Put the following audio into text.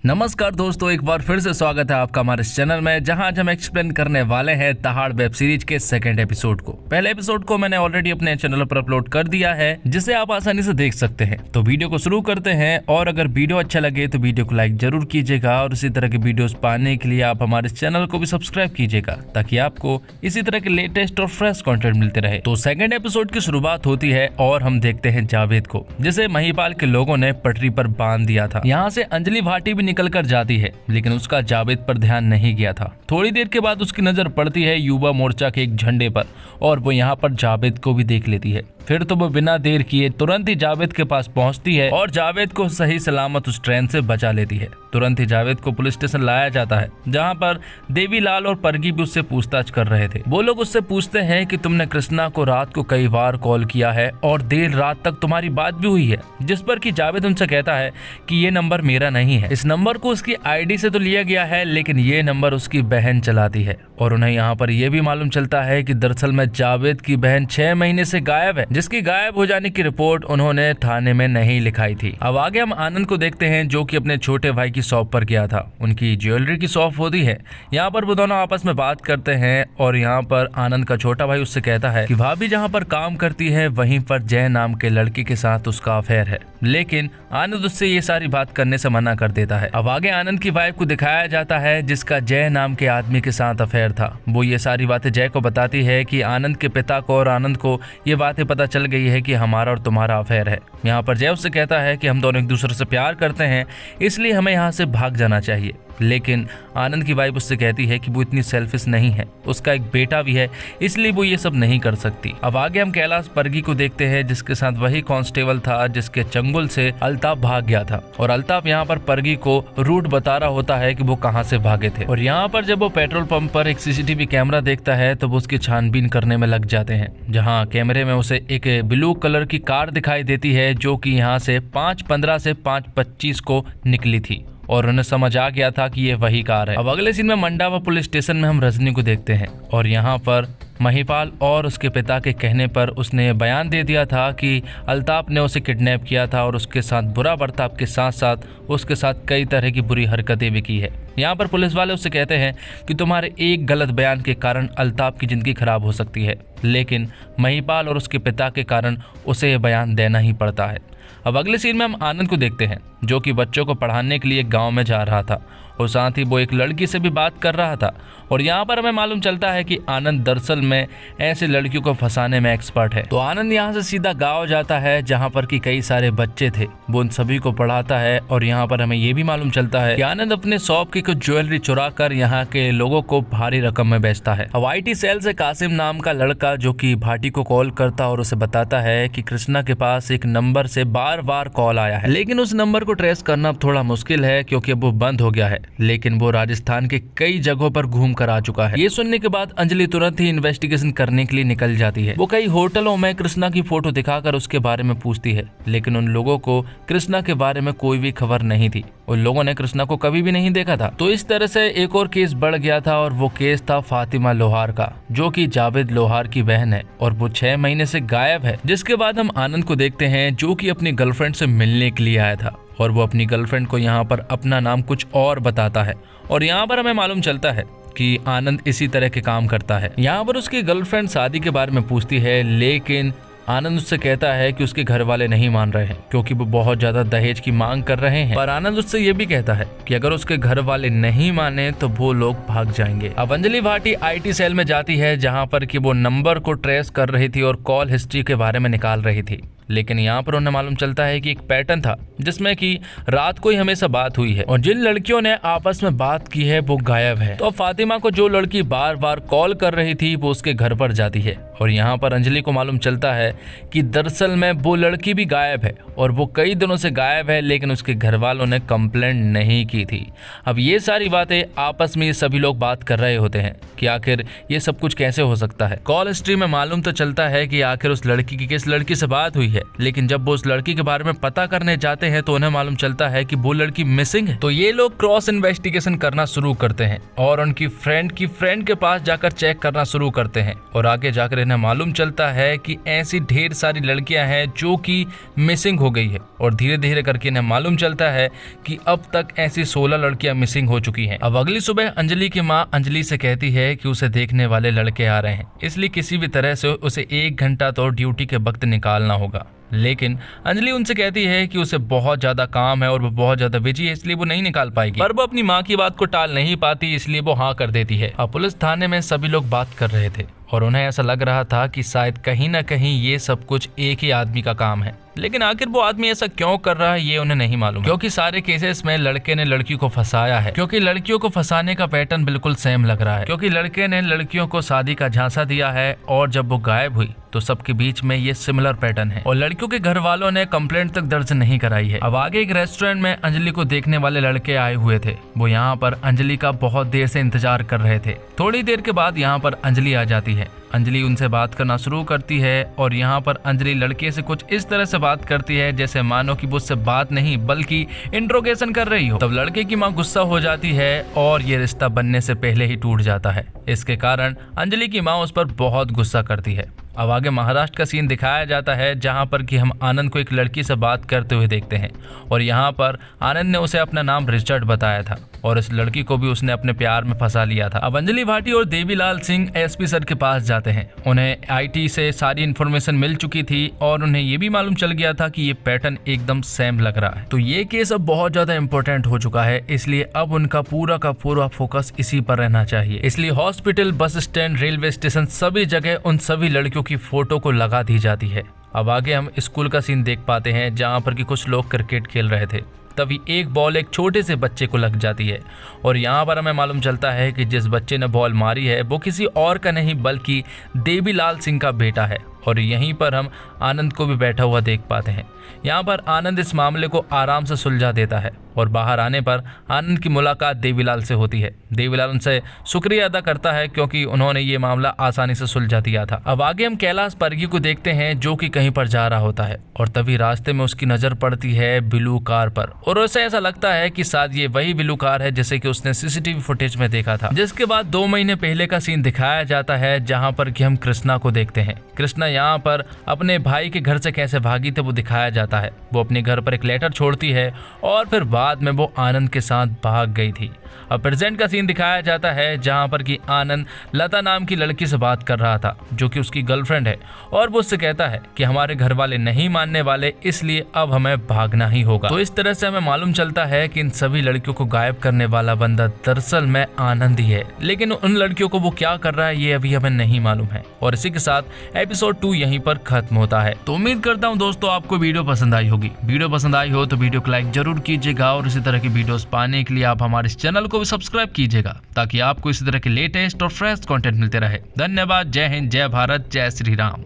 नमस्कार दोस्तों, एक बार फिर से स्वागत है आपका हमारे इस चैनल में, जहां आज हम एक्सप्लेन करने वाले हैं दहाड़ वेब सीरीज के सेकंड एपिसोड को। पहले एपिसोड को मैंने ऑलरेडी अपने चैनल पर अपलोड कर दिया है, जिसे आप आसानी से देख सकते हैं। तो वीडियो को शुरू करते हैं, और अगर वीडियो अच्छा लगे तो वीडियो को लाइक जरूर कीजिएगा, और इसी तरह के वीडियोस पाने के लिए आप हमारे चैनल को भी सब्सक्राइब कीजिएगा, ताकि आपको इसी तरह के लेटेस्ट और फ्रेश कंटेंट मिलते रहे। तो सेकंड एपिसोड की शुरुआत होती है और हम देखते हैं जावेद को, जिसे महिपाल के लोगों ने पटरी पर बांध दिया था। यहाँ से अंजलि भाटी भी निकल कर जाती है, लेकिन उसका जावेद पर ध्यान नहीं गया था। थोड़ी देर के बाद उसकी नजर पड़ती है युवा मोर्चा के एक झंडे पर, और वो यहाँ पर जावेद को भी देख लेती है। फिर तो वो बिना देर किए तुरंत ही जावेद के पास पहुंचती है और जावेद को सही सलामत उस ट्रेन से बचा लेती है। तुरंत ही जावेद को पुलिस स्टेशन लाया जाता है, जहां पर देवीलाल और परगी भी उससे पूछताछ कर रहे थे। वो लोग उससे पूछते हैं कि तुमने कृष्णा को रात को कई बार कॉल किया है और देर रात तक तुम्हारी बात भी हुई है, जिस पर कि जावेद उनसे कहता है कि ये नंबर मेरा नहीं है। इस नंबर को उसकी आईडी से तो लिया गया है, लेकिन ये नंबर उसकी बहन चलाती है। और उन्हें यहाँ पर यह भी मालूम चलता है कि दरअसल में जावेद की बहन 6 महीने से गायब है, जिसकी गायब हो जाने की रिपोर्ट उन्होंने थाने में नहीं लिखाई थी। अब आगे हम आनंद को देखते हैं, जो कि अपने छोटे भाई की शॉप पर गया था। उनकी ज्वेलरी की शॉप होती है। यहाँ पर वो दोनों आपस में बात करते हैं, और यहाँ पर आनंद का छोटा भाई उससे कहता है कि भाभी जहाँ पर काम करती है वहीं पर जय नाम के लड़के के साथ उसका अफेयर है, लेकिन आनंद उससे ये सारी बात करने से मना कर देता है। अब आगे आनंद की वाइफ को दिखाया जाता है, जिसका जय नाम के आदमी के साथ अफेयर था। वो ये सारी बातें जय को बताती है कि आनंद के पिता को और आनंद को ये बातें पता चल गई है कि हमारा और तुम्हारा अफेयर है। यहाँ पर जय उससे कहता है कि हम दोनों एक दूसरे से प्यार करते हैं, इसलिए हमें यहाँ से भाग जाना चाहिए। लेकिन आनंद की वाइफ उससे कहती है कि वो इतनी सेल्फिश नहीं है, उसका एक बेटा भी है, इसलिए वो ये सब नहीं कर सकती। अब आगे हम कैलाश परगी को देखते हैं, जिसके साथ वही कांस्टेबल था जिसके चंगुल से अल्ताफ भाग गया था। और अल्ताफ यहाँ पर परगी को रूट बता रहा होता है कि वो कहाँ से भागे थे। और यहाँ पर जब वो पेट्रोल पंप पर एक सीसीटीवी कैमरा देखता है, तो वो उसकी छानबीन करने में लग जाते हैं, जहाँ कैमरे में उसे एक ब्लू कलर की कार दिखाई देती है, जो कि यहाँ से 5:15 से 5:25 को निकली थी, और उन्हें समझ आ गया था कि ये वही कार है। अब अगले सीन में मंडावा पुलिस स्टेशन में हम रजनी को देखते हैं, और यहाँ पर महिपाल और उसके पिता के कहने पर उसने बयान दे दिया था कि अल्ताफ ने उसे किडनैप किया था, और उसके साथ बुरा बर्ताव के साथ साथ उसके साथ कई तरह की बुरी हरकतें भी की है। यहाँ पर पुलिस वाले उससे कहते हैं कि तुम्हारे एक गलत बयान के कारण अल्ताफ की जिंदगी खराब हो सकती है, लेकिन महिपाल और उसके पिता के कारण उसे ये बयान देना ही पड़ता है। अब अगले सीन में हम आनंद को देखते हैं, जो कि बच्चों को पढ़ाने के लिए गांव में जा रहा था, और साथ ही वो एक लड़की से भी बात कर रहा था। और यहाँ पर हमें मालूम चलता है कि आनंद दरअसल में ऐसे लड़कियों को फंसाने में एक्सपर्ट है। तो आनंद यहाँ से सीधा गांव जाता है, जहाँ पर कि कई सारे बच्चे थे, वो उन सभी को पढ़ाता है। और यहाँ पर हमें ये भी मालूम चलता है कि आनंद अपने शॉप की कुछ ज्वेलरी चुरा कर यहाँ के लोगों को भारी रकम में बेचता है। अब IT सेल से कासिम नाम का लड़का, जो कि भाटी को कॉल करता और उसे बताता है कि कृष्णा के पास एक नंबर से बार बार कॉल आया है, लेकिन उस नंबर को ट्रेस करना थोड़ा मुश्किल है, क्योंकि अब वो बंद हो गया है, लेकिन वो राजस्थान के कई जगहों पर घूम कर आ चुका है। ये सुनने के बाद अंजलि तुरंत ही इन्वेस्टिगेशन करने के लिए निकल जाती है। वो कई होटलों में कृष्णा की फोटो दिखाकर उसके बारे में पूछती है, लेकिन उन लोगों को कृष्णा के बारे में कोई भी खबर नहीं थी। उन लोगों ने कृष्णा को कभी भी नहीं देखा था। तो इस तरह से एक और केस बढ़ गया था, और वो केस था फातिमा लोहार का, जो कि जावेद लोहार की बहन है, और वो 6 महीने से गायब है। जिसके बाद हम आनंद को देखते हैं, जो कि अपनी गर्लफ्रेंड से मिलने के लिए आया था, और वो अपनी गर्लफ्रेंड को यहाँ पर अपना नाम कुछ और बताता है। और यहाँ पर हमें मालूम चलता है कि आनंद इसी तरह के काम करता है। यहाँ पर उसकी गर्लफ्रेंड शादी के बारे में पूछती है, लेकिन आनंद उससे कहता है कि उसके घर वाले नहीं मान रहे हैं, क्योंकि वो बहुत ज्यादा दहेज की मांग कर रहे हैं। पर आनंद उससे ये भी कहता है कि अगर उसके घर वाले नहीं माने तो वो लोग भाग जाएंगे। अब अंजलि भाटी IT सेल में जाती है, जहाँ पर कि वो नंबर को ट्रेस कर रही थी और कॉल हिस्ट्री के बारे में निकाल रही थी। लेकिन यहाँ पर उन्हें मालूम चलता है कि एक पैटर्न था, जिसमें कि रात को ही हमेशा बात हुई है, और जिन लड़कियों ने आपस में बात की है वो गायब है। तो फातिमा को जो लड़की बार बार कॉल कर रही थी, वो उसके घर पर जाती है। और यहाँ पर अंजलि को मालूम चलता है कि दरअसल में वो लड़की भी गायब है, और वो कई दिनों से गायब है, लेकिन उसके घर वालों ने कंप्लेंट नहीं की थी। अब ये सारी बातें आपस में ये सभी लोग बात कर रहे होते हैं कि आखिर ये सब कुछ कैसे हो सकता है। कॉल हिस्ट्री में मालूम तो चलता है कि आखिर उस लड़की की किस लड़की से बात हुई है, लेकिन जब वो उस लड़की के बारे में पता करने जाते हैं, तो उन्हें मालूम चलता है कि वो लड़की मिसिंग है। तो ये लोग क्रॉस इन्वेस्टिगेशन करना शुरू करते हैं, और उनकी फ्रेंड के पास जाकर चेक करना शुरू करते हैं, और आगे जाकर इन्हें मालूम चलता है कि ऐसी ढेर सारी लड़कियां हैं जो कि मिसिंग हो गई है और धीरे धीरे करके इन्हें मालूम चलता है कि अब तक ऐसी 16 लड़कियां मिसिंग हो चुकी हैं। अब अगली सुबह अंजलि की माँ अंजलि से कहती है कि उसे देखने वाले लड़के आ रहे हैं, इसलिए किसी भी तरह से उसे 1 घंटा तो ड्यूटी के वक्त निकालना होगा। लेकिन अंजलि उनसे कहती है कि उसे बहुत ज्यादा काम है और वो बहुत ज्यादा बिजी है, इसलिए वो नहीं निकाल पाएगी। पर वो अपनी माँ की बात को टाल नहीं पाती, इसलिए वो हाँ कर देती है। अब पुलिस थाने में सभी लोग बात कर रहे थे और उन्हें ऐसा लग रहा था कि शायद कहीं ना कहीं ये सब कुछ एक ही आदमी का काम है, लेकिन आखिर वो आदमी ऐसा क्यों कर रहा है ये उन्हें नहीं मालूम, क्योंकि सारे केसेस में लड़के ने लड़की को फंसाया है, क्योंकि लड़कियों को फंसाने का पैटर्न बिल्कुल सेम लग रहा है, क्योंकि लड़के ने लड़कियों को शादी का झांसा दिया है और जब वो गायब हुई तो सबके बीच में ये सिमिलर पैटर्न है और लड़कियों के घर वालों ने कंप्लेंट तक दर्ज नहीं कराई है। अब आगे एक रेस्टोरेंट में अंजलि को देखने वाले लड़के आए हुए थे, वो यहाँ पर अंजलि का बहुत देर से इंतजार कर रहे थे। थोड़ी देर के बाद यहाँ पर अंजलि आ जाती है। अंजलि उनसे बात करना शुरू करती है और यहाँ पर अंजलि लड़के से कुछ इस तरह से बात करती है जैसे मानो कि वो उससे बात नहीं बल्कि इंट्रोगेशन कर रही हो। तब लड़के की माँ गुस्सा हो जाती है और ये रिश्ता बनने से पहले ही टूट जाता है। इसके कारण अंजलि की माँ उस पर बहुत गुस्सा करती है। अब आगे महाराष्ट्र का सीन दिखाया जाता है जहां पर कि हम आनंद को एक लड़की से बात करते हुए देखते हैं और यहां पर आनंद ने उसे अपना नाम रिचर्ड बताया था और इस लड़की को भी उसने अपने प्यार में फंसा लिया था। अब अंजलि भाटी और देवीलाल सिंह एसपी सर के पास जाते हैं। उन्हें आईटी से सारी इन्फॉर्मेशन मिल चुकी थी और उन्हें ये भी मालूम चल गया था कि ये पैटर्न एकदम सेम लग रहा है। तो ये केस अब बहुत ज्यादा इंपॉर्टेंट हो चुका है, इसलिए अब उनका पूरा का पूरा फोकस इसी पर रहना चाहिए। इसलिए hospital, bus stand, railway station, सभी जगह उन सभी लड़कियों की फोटो को लगा दी जाती है। अब आगे हम स्कूल का सीन देख पाते हैं जहां पर कि कुछ लोग क्रिकेट खेल रहे थे। तभी एक बॉल एक छोटे से बच्चे को लग जाती है और यहाँ पर हमें मालूम चलता है कि जिस बच्चे ने बॉल मारी है वो किसी और का नहीं बल्कि देवीलाल सिंह का बेटा है। और यहीं पर हम आनंद को भी बैठा हुआ देख पाते हैं। यहाँ पर आनंद इस मामले को आराम से सुलझा देता है और बाहर आने पर आनंद की मुलाकात देवीलाल से होती है। देवीलाल उनसे शुक्रिया अदा करता है क्योंकि उन्होंने ये मामला आसानी से सुलझा दिया था। अब आगे हम कैलाश पर्गी को देखते हैं जो कि कहीं पर जा रहा होता है और तभी रास्ते में उसकी नजर पड़ती है ब्लू कार पर और उसे ऐसा लगता है कि शायद ये वही ब्लू कार है जैसे कि उसने सीसीटीवी फुटेज में देखा था। जिसके बाद 2 महीने पहले का सीन दिखाया जाता है जहाँ पर कि हम कृष्णा को देखते हैं। कृष्णा यहाँ पर अपने भाई के घर से कैसे भागी थे वो दिखाया जाता है। वो अपने घर पर एक लेटर छोड़ती है और फिर बाद में वो आनंद के साथ भाग गई थी। अब प्रेजेंट का सीन दिखाया जाता है जहां पर कि आनंद लता नाम की लड़की से बात कर रहा था जो कि उसकी गर्लफ्रेंड है और वो उससे कहता है कि हमारे घर वाले नहीं मानने वाले, इसलिए अब हमें भागना ही होगा। तो इस तरह से हमें मालूम चलता है कि इन सभी लड़कियों को गायब करने वाला बंदा दरअसल में आनंद ही है, लेकिन उन लड़कियों को वो क्या कर रहा है ये अभी हमें नहीं मालूम है। और इसी के साथ एपिसोड 2 यहीं पर खत्म होता है। तो उम्मीद करता हूँ दोस्तों आपको वीडियो पसंद आई होगी। वीडियो पसंद आई हो तो वीडियो को लाइक जरूर कीजिएगा और इसी तरह की वीडियोस पाने के लिए आप हमारे इस चैनल को भी सब्सक्राइब कीजिएगा ताकि आपको इसी तरह के लेटेस्ट और फ्रेश कंटेंट मिलते रहे। धन्यवाद। जय हिंद, जय भारत, जय श्री राम।